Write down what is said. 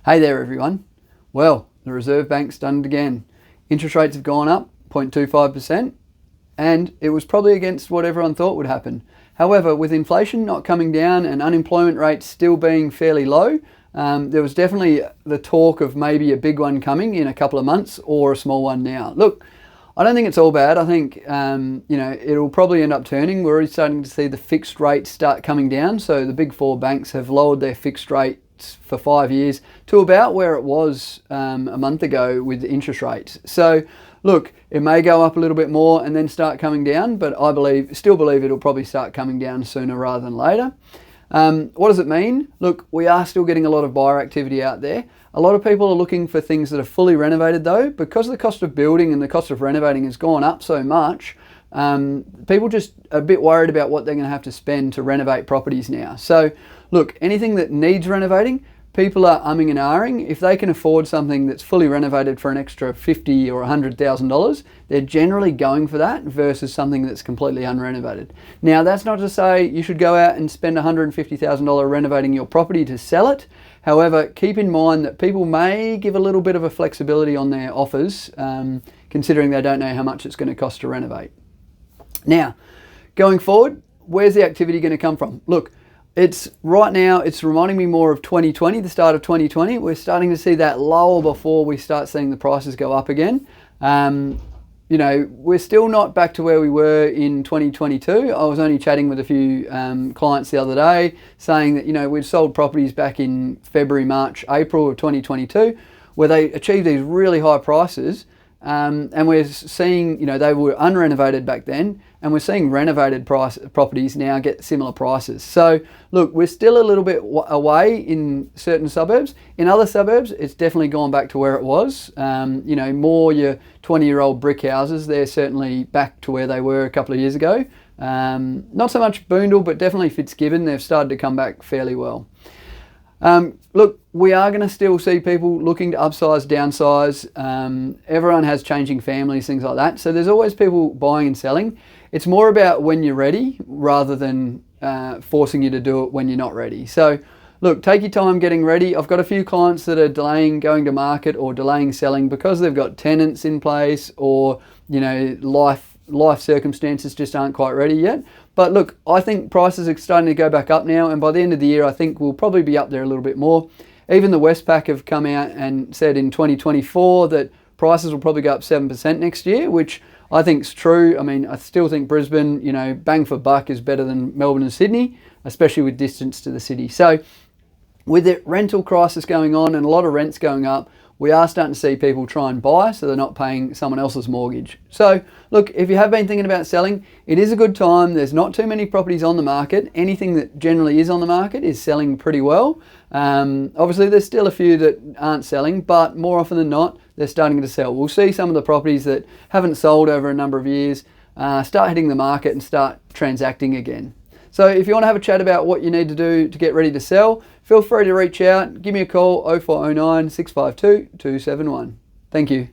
Hey there everyone. Well, the Reserve Bank's done it again. Interest rates have gone up 0.25% and it was probably against what everyone thought would happen. However, with inflation not coming down and unemployment rates still being fairly low, there was definitely the talk of maybe a big one coming in a couple of months or a small one now. Look, I don't think it's all bad. I think it'll probably end up turning. We're already starting to see the fixed rates start coming down. So the big four banks have lowered their fixed rates for 5 years to about where it was a month ago with the interest rates. So look, it may go up a little bit more and then start coming down, but I still believe it'll probably start coming down sooner rather than later. What does it mean? Look, we are still getting a lot of buyer activity out there. A lot of people are looking for things that are fully renovated though, because the cost of building and the cost of renovating has gone up so much. People just a bit worried about what they're going to have to spend to renovate properties now. So look, anything that needs renovating, people are umming and ahhing. If they can afford something that's fully renovated for an extra $50,000 or $100,000, they're generally going for that versus something that's completely unrenovated. Now, that's not to say you should go out and spend $150,000 renovating your property to sell it. However, keep in mind that people may give a little bit of a flexibility on their offers, considering they don't know how much it's going to cost to renovate. Now, going forward, where's the activity going to come from? Look, right now it's reminding me more of 2020, the start of 2020. We're starting to see that lull before we start seeing the prices go up again. We're still not back to where we were in 2022. I was only chatting with a few clients the other day saying that, we'd sold properties back in February, March, April of 2022 where they achieved these really high prices. And we're seeing, they were unrenovated back then, and we're seeing renovated properties now get similar prices. So look, we're still a little bit away in certain suburbs. In other suburbs, it's definitely gone back to where it was. More your 20-year-old brick houses, they're certainly back to where they were a couple of years ago. Not so much Boondall, but definitely Fitzgibbon, they've started to come back fairly well. Look, we are going to still see people looking to upsize, downsize. Everyone has changing families, things like that. So there's always people buying and selling. It's more about when you're ready rather than forcing you to do it when you're not ready. So look, take your time getting ready. I've got a few clients that are delaying going to market or delaying selling because they've got tenants in place or, life circumstances just aren't quite ready yet. But look, I think prices are starting to go back up now, and by the end of the year I think we'll probably be up there a little bit more. Even the Westpac have come out and said in 2024 that prices will probably go up 7% next year, which I think is true. I mean, I still think Brisbane, bang for buck is better than Melbourne and Sydney, especially with distance to the city. So with the rental crisis going on and a lot of rents going up, we are starting to see people try and buy so they're not paying someone else's mortgage. So look, if you have been thinking about selling, it is a good time. There's not too many properties on the market. Anything that generally is on the market is selling pretty well. Obviously there's still a few that aren't selling, but more often than not, they're starting to sell. We'll see some of the properties that haven't sold over a number of years start hitting the market and start transacting again. So if you want to have a chat about what you need to do to get ready to sell, feel free to reach out. Give me a call, 0409 652 271. Thank you.